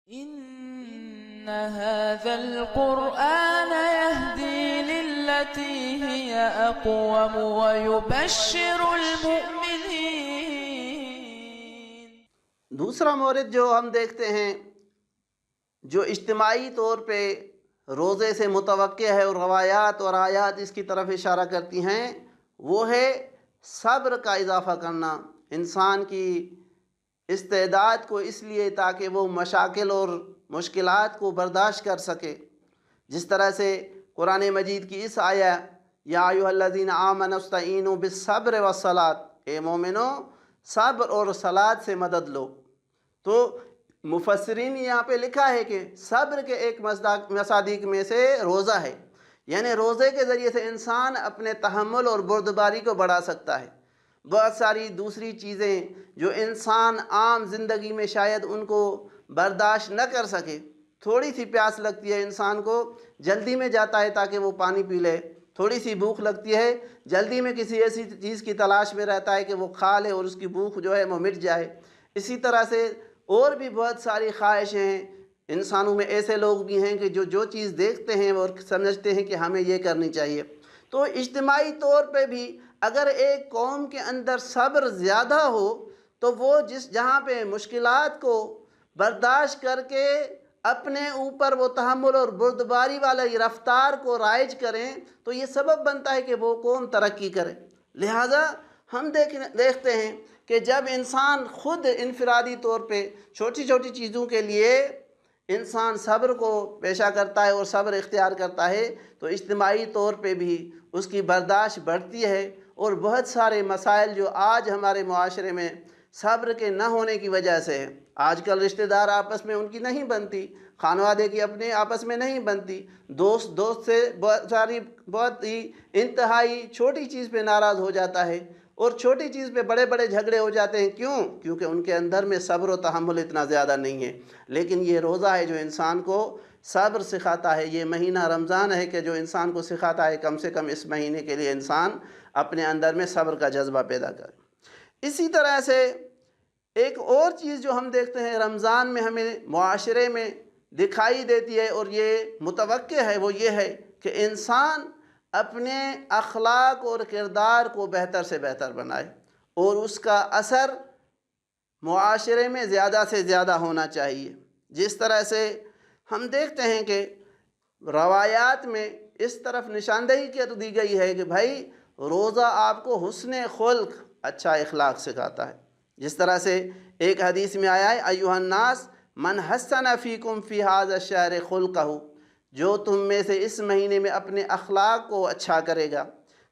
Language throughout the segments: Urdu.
إن هذا القرآن يهدي للتي هي أقوم ويبشر المؤمنين۔ دوسرا مورد جو ہم دیکھتے ہیں جو اجتماعی طور پہ روزے سے متوقع ہے اور روایات اور آیات اس کی طرف اشارہ کرتی ہیں، وہ ہے صبر کا اضافہ کرنا انسان کی استعداد کو، اس لیے تاکہ وہ مشاکل اور مشکلات کو برداشت کر سکے۔ جس طرح سے قرآن مجید کی اس آیہ یا ایھا الذین آمنوا استعینوا بالصبر والصلاۃ، اے مومنو صبر اور صلاۃ سے مدد لو۔ تو مفسرین نے یہاں پہ لکھا ہے کہ صبر کے ایک مصادیق میں سے روزہ ہے، یعنی روزے کے ذریعے سے انسان اپنے تحمل اور بردباری کو بڑھا سکتا ہے۔ بہت ساری دوسری چیزیں جو انسان عام زندگی میں شاید ان کو برداشت نہ کر سکے، تھوڑی سی پیاس لگتی ہے انسان کو جلدی میں جاتا ہے تاکہ وہ پانی پی لے، تھوڑی سی بھوک لگتی ہے جلدی میں کسی ایسی چیز کی تلاش میں رہتا ہے کہ وہ کھا لے اور اس کی بھوک جو ہے وہ مٹ جائے۔ اسی طرح سے اور بھی بہت ساری خواہشیں ہیں، انسانوں میں ایسے لوگ بھی ہیں کہ جو چیز دیکھتے ہیں اور سمجھتے ہیں کہ ہمیں یہ کرنی چاہیے۔ تو اجتماعی طور پہ بھی اگر ایک قوم کے اندر صبر زیادہ ہو تو وہ جہاں پہ مشکلات کو برداشت کر کے اپنے اوپر وہ تحمل اور بردباری والا رفتار کو رائج کریں تو یہ سبب بنتا ہے کہ وہ قوم ترقی کرے۔ لہٰذا ہم دیکھتے ہیں کہ جب انسان خود انفرادی طور پہ چھوٹی چھوٹی چیزوں کے لیے انسان صبر کو پیشہ کرتا ہے اور صبر اختیار کرتا ہے تو اجتماعی طور پہ بھی اس کی برداشت بڑھتی ہے، اور بہت سارے مسائل جو آج ہمارے معاشرے میں صبر کے نہ ہونے کی وجہ سے ہے، آج کل رشتہ دار آپس میں ان کی نہیں بنتی، خانوادے کی اپنے آپس میں نہیں بنتی، دوست سے بہت ہی انتہائی چھوٹی چیز پہ ناراض ہو جاتا ہے، اور چھوٹی چیز پہ بڑے بڑے جھگڑے ہو جاتے ہیں۔ کیونکہ ان کے اندر میں صبر و تحمل اتنا زیادہ نہیں ہے۔ لیکن یہ روزہ ہے جو انسان کو صبر سکھاتا ہے، یہ مہینہ رمضان ہے کہ جو انسان کو سکھاتا ہے کم سے کم اس مہینے کے لیے انسان اپنے اندر میں صبر کا جذبہ پیدا کرے۔ اسی طرح سے ایک اور چیز جو ہم دیکھتے ہیں رمضان میں ہمیں معاشرے میں دکھائی دیتی ہے اور یہ متوقع ہے، وہ یہ ہے کہ انسان اپنے اخلاق اور کردار کو بہتر سے بہتر بنائے، اور اس کا اثر معاشرے میں زیادہ سے زیادہ ہونا چاہیے۔ جس طرح سے ہم دیکھتے ہیں کہ روایات میں اس طرف نشاندہی کر دی گئی ہے کہ بھائی روزہ آپ کو حسن خلق، اچھا اخلاق سکھاتا ہے۔ جس طرح سے ایک حدیث میں آیا ہے ایھا الناس من حسن فیکم فی ھذا الشہر خلقہ، جو تم میں سے اس مہینے میں اپنے اخلاق کو اچھا کرے گا،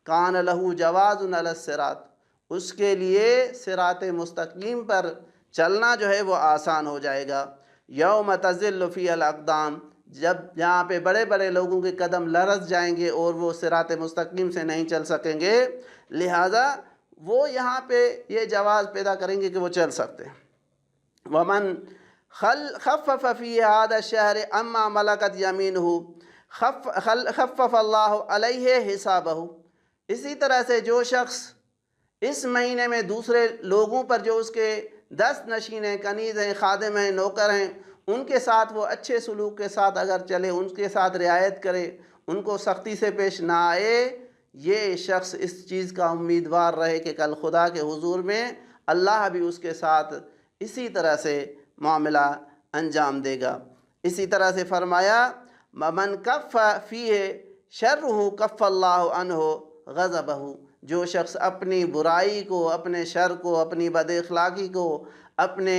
کان لہ جواز علی الصراط، اس کے لیے صراط مستقیم پر چلنا جو ہے وہ آسان ہو جائے گا۔ یوم تزل فیہ الاقدام، جب یہاں پہ بڑے بڑے لوگوں کے قدم لرز جائیں گے اور وہ صراط مستقیم سے نہیں چل سکیں گے، لہٰذا وہ یہاں پہ یہ جواز پیدا کریں گے کہ وہ چل سکتے ہیں۔ ومن خفف فی ھذا الشہر اما ملکت یمینہ خفف اللہ علیہ حسابہ، اسی طرح سے جو شخص اس مہینے میں دوسرے لوگوں پر جو اس کے دست نشین ہیں، کنیز ہیں، خادم ہیں، نوکر ہیں، ان کے ساتھ وہ اچھے سلوک کے ساتھ اگر چلے، ان کے ساتھ رعایت کرے، ان کو سختی سے پیش نہ آئے، یہ شخص اس چیز کا امیدوار رہے کہ کل خدا کے حضور میں اللہ بھی اس کے ساتھ اسی طرح سے معاملہ انجام دے گا۔ اسی طرح سے فرمایا من کف فیہ شرہ کف اللہ عنہ غضبہ، جو شخص اپنی برائی کو، اپنے شر کو، اپنی بد اخلاقی کو، اپنے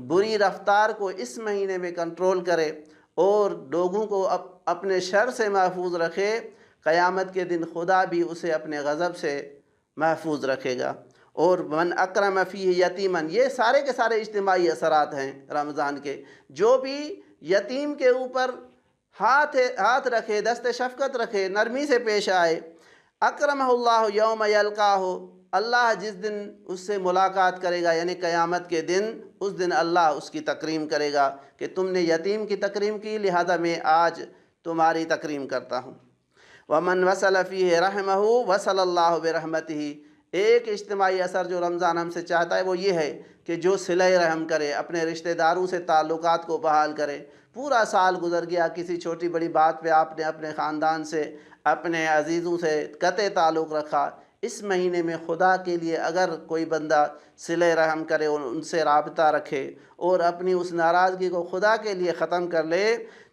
بری رفتار کو اس مہینے میں کنٹرول کرے اور لوگوں کو اپنے شر سے محفوظ رکھے، قیامت کے دن خدا بھی اسے اپنے غضب سے محفوظ رکھے گا۔ اور من اکرم فیہ یتیما، یہ سارے کے سارے اجتماعی اثرات ہیں رمضان کے۔ جو بھی یتیم کے اوپر ہاتھ رکھے، دست شفقت رکھے، نرمی سے پیش آئے، اکرمہ اللہ یوم یلقاہ، اللہ جس دن اس سے ملاقات کرے گا یعنی قیامت کے دن، اس دن اللہ اس کی تکریم کرے گا کہ تم نے یتیم کی تکریم کی، لہذا میں آج تمہاری تکریم کرتا ہوں۔ ومن وصل فیہ رحمہ وصل اللہ برحمتہ، ایک اجتماعی اثر جو رمضان ہم سے چاہتا ہے وہ یہ ہے کہ جو صلہ رحم کرے، اپنے رشتہ داروں سے تعلقات کو بحال کرے۔ پورا سال گزر گیا، کسی چھوٹی بڑی بات پہ آپ نے اپنے خاندان سے، اپنے عزیزوں سے قطع تعلق رکھا، اس مہینے میں خدا کے لیے اگر کوئی بندہ صلہ رحم کرے اور ان سے رابطہ رکھے اور اپنی اس ناراضگی کو خدا کے لیے ختم کر لے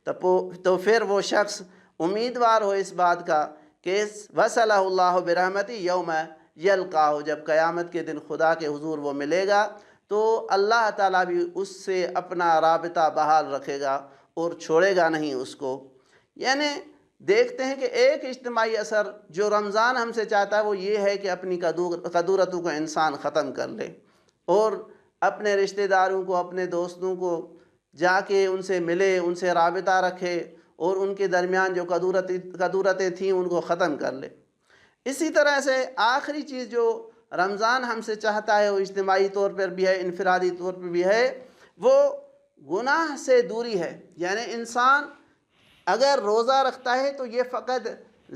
تو پھر وہ شخص امیدوار ہو اس بات کا کہ وصلہ اللہ برحمتی یوم یلقاہ، جب قیامت کے دن خدا کے حضور وہ ملے گا تو اللہ تعالیٰ بھی اس سے اپنا رابطہ بحال رکھے گا اور چھوڑے گا نہیں اس کو۔ یعنی دیکھتے ہیں کہ ایک اجتماعی اثر جو رمضان ہم سے چاہتا ہے وہ یہ ہے کہ اپنی قدورتوں کو انسان ختم کر لے اور اپنے رشتہ داروں کو، اپنے دوستوں کو جا کے ان سے ملے، ان سے رابطہ رکھے اور ان کے درمیان جو قدورتیں تھیں ان کو ختم کر لے۔ اسی طرح سے آخری چیز جو رمضان ہم سے چاہتا ہے وہ اجتماعی طور پر بھی ہے، انفرادی طور پر بھی ہے، وہ گناہ سے دوری ہے۔ یعنی انسان اگر روزہ رکھتا ہے تو یہ فقط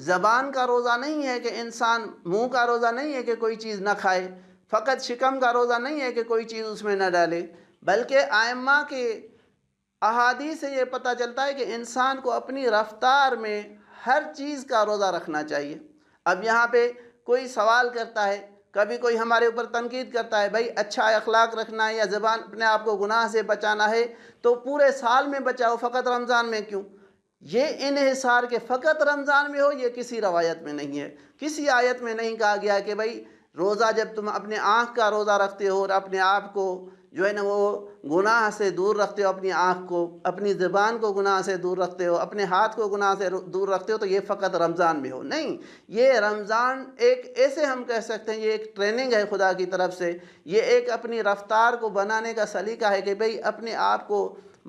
زبان کا روزہ نہیں ہے کہ انسان منہ کا روزہ نہیں ہے کہ کوئی چیز نہ کھائے، فقط شکم کا روزہ نہیں ہے کہ کوئی چیز اس میں نہ ڈالے، بلکہ ائمہ کے احادیث سے یہ پتہ چلتا ہے کہ انسان کو اپنی رفتار میں ہر چیز کا روزہ رکھنا چاہیے۔ اب یہاں پہ کوئی سوال کرتا ہے، کبھی کوئی ہمارے اوپر تنقید کرتا ہے، بھائی اچھا اخلاق رکھنا ہے یا زبان اپنے آپ کو گناہ سے بچانا ہے تو پورے سال میں بچاؤ، فقط رمضان میں کیوں؟ یہ انحصار کہ فقط رمضان میں ہو یہ کسی روایت میں نہیں ہے، کسی آیت میں نہیں کہا گیا کہ بھائی روزہ جب تم اپنے آنکھ کا روزہ رکھتے ہو اور اپنے آپ کو جو ہے نا وہ گناہ سے دور رکھتے ہو، اپنی آنکھ کو، اپنی زبان کو گناہ سے دور رکھتے ہو، اپنے ہاتھ کو گناہ سے دور رکھتے ہو تو یہ فقط رمضان میں ہو، نہیں۔ یہ رمضان ایک ایسے ہم کہہ سکتے ہیں یہ ایک ٹریننگ ہے خدا کی طرف سے، یہ ایک اپنی رفتار کو بنانے کا سلیقہ ہے کہ بھئی اپنے آپ کو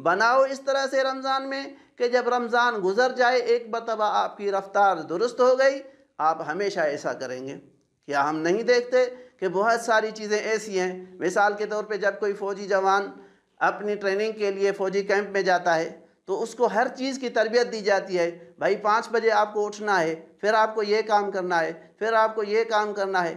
بناؤ اس طرح سے رمضان میں کہ جب رمضان گزر جائے ایک مرتبہ آپ کی رفتار درست ہو گئی، آپ ہمیشہ ایسا کریں گے۔ کیا ہم نہیں دیکھتے کہ بہت ساری چیزیں ایسی ہیں، مثال کے طور پہ جب کوئی فوجی جوان اپنی ٹریننگ کے لیے فوجی کیمپ میں جاتا ہے تو اس کو ہر چیز کی تربیت دی جاتی ہے، بھائی 5 بجے آپ کو اٹھنا ہے، پھر آپ کو یہ کام کرنا ہے، پھر آپ کو یہ کام کرنا ہے۔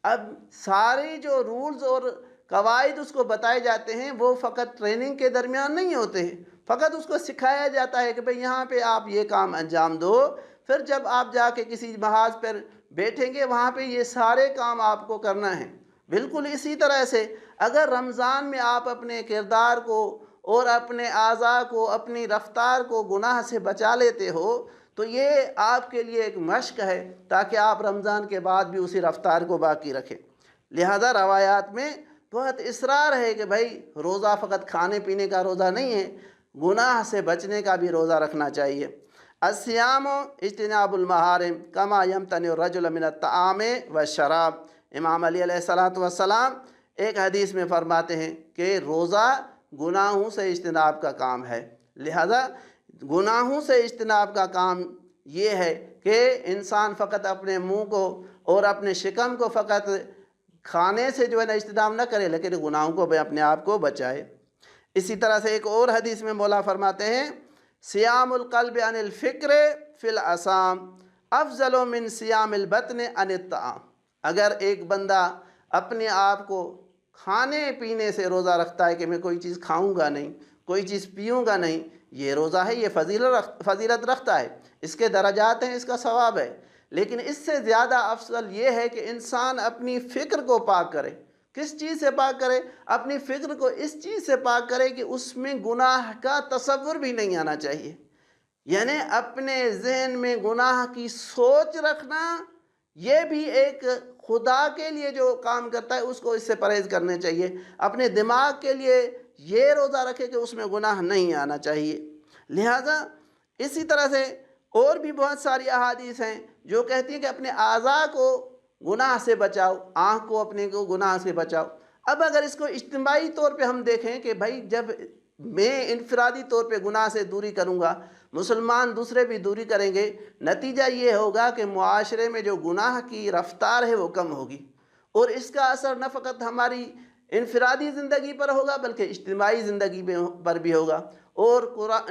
اب سارے جو رولز اور قواعد اس کو بتائے جاتے ہیں وہ فقط ٹریننگ کے درمیان نہیں ہوتے ہیں، فقط اس کو سکھایا جاتا ہے کہ بھئی یہاں پہ آپ یہ کام انجام دو، پھر جب آپ جا کے کسی محاذ پر بیٹھیں گے وہاں پہ یہ سارے کام آپ کو کرنا ہے۔ بالکل اسی طرح سے اگر رمضان میں آپ اپنے کردار کو اور اپنے اعضاء کو، اپنی رفتار کو گناہ سے بچا لیتے ہو تو یہ آپ کے لیے ایک مشق ہے تاکہ آپ رمضان کے بعد بھی اسی رفتار کو باقی رکھیں۔ لہذا روایات میں بہت اصرار ہے کہ بھائی روزہ فقط کھانے پینے کا روزہ نہیں ہے، گناہ سے بچنے کا بھی روزہ رکھنا چاہیے۔ الصیام اجتناب المحارم کما یمتنع الرجل من الطعام والشراب، امام علی علیہ السلام ایک حدیث میں فرماتے ہیں کہ روزہ گناہوں سے اجتناب کا کام ہے۔ لہذا گناہوں سے اجتناب کا کام یہ ہے کہ انسان فقط اپنے منہ کو اور اپنے شکم کو فقط کھانے سے جو ہے نا اجتناب نہ کرے لیکن گناہوں کو بھی اپنے آپ کو بچائے۔ اسی طرح سے ایک اور حدیث میں مولا فرماتے ہیں سیام القلب عن الفکر فی العصام افضل من سیام البطن عن الطعام۔ اگر ایک بندہ اپنے آپ کو کھانے پینے سے روزہ رکھتا ہے کہ میں کوئی چیز کھاؤں گا نہیں، کوئی چیز پیوں گا نہیں، یہ روزہ ہے، یہ فضیلت رکھتا ہے، اس کے درجات ہیں، اس کا ثواب ہے، لیکن اس سے زیادہ افضل یہ ہے کہ انسان اپنی فکر کو پاک کرے۔ کس چیز سے پاک کرے؟ اپنی فکر کو اس چیز سے پاک کرے کہ اس میں گناہ کا تصور بھی نہیں آنا چاہیے، یعنی اپنے ذہن میں گناہ کی سوچ رکھنا یہ بھی ایک خدا کے لیے جو کام کرتا ہے اس کو اس سے پرہیز کرنے چاہیے۔ اپنے دماغ کے لیے یہ روزہ رکھے کہ اس میں گناہ نہیں آنا چاہیے۔ لہذا اسی طرح سے اور بھی بہت ساری احادیث ہیں جو کہتی ہیں کہ اپنے اعضاء کو گناہ سے بچاؤ، آنکھ کو اپنے کو گناہ سے بچاؤ۔ اب اگر اس کو اجتماعی طور پہ ہم دیکھیں کہ بھائی جب میں انفرادی طور پہ گناہ سے دوری کروں گا، مسلمان دوسرے بھی دوری کریں گے، نتیجہ یہ ہوگا کہ معاشرے میں جو گناہ کی رفتار ہے وہ کم ہوگی، اور اس کا اثر نہ فقط ہماری انفرادی زندگی پر ہوگا بلکہ اجتماعی زندگی پر بھی ہوگا۔ اور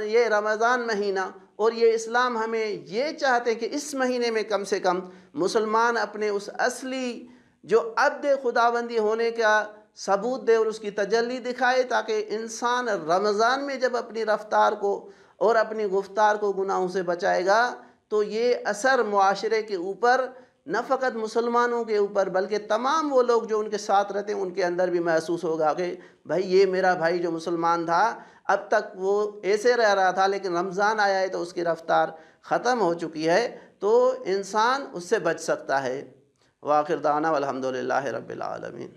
یہ رمضان مہینہ اور یہ اسلام ہمیں یہ چاہتے ہیں کہ اس مہینے میں کم سے کم مسلمان اپنے اس اصلی جو عبد خداوندی ہونے کا ثبوت دے اور اس کی تجلی دکھائے، تاکہ انسان رمضان میں جب اپنی رفتار کو اور اپنی گفتار کو گناہوں سے بچائے گا تو یہ اثر معاشرے کے اوپر، نہ فقط مسلمانوں کے اوپر بلکہ تمام وہ لوگ جو ان کے ساتھ رہتے ہیں ان کے اندر بھی محسوس ہوگا کہ بھائی یہ میرا بھائی جو مسلمان تھا اب تک وہ ایسے رہ رہا تھا، لیکن رمضان آیا ہے تو اس کی رفتار ختم ہو چکی ہے، تو انسان اس سے بچ سکتا ہے۔ وآخر دعوانا والحمدللہ رب العالمین۔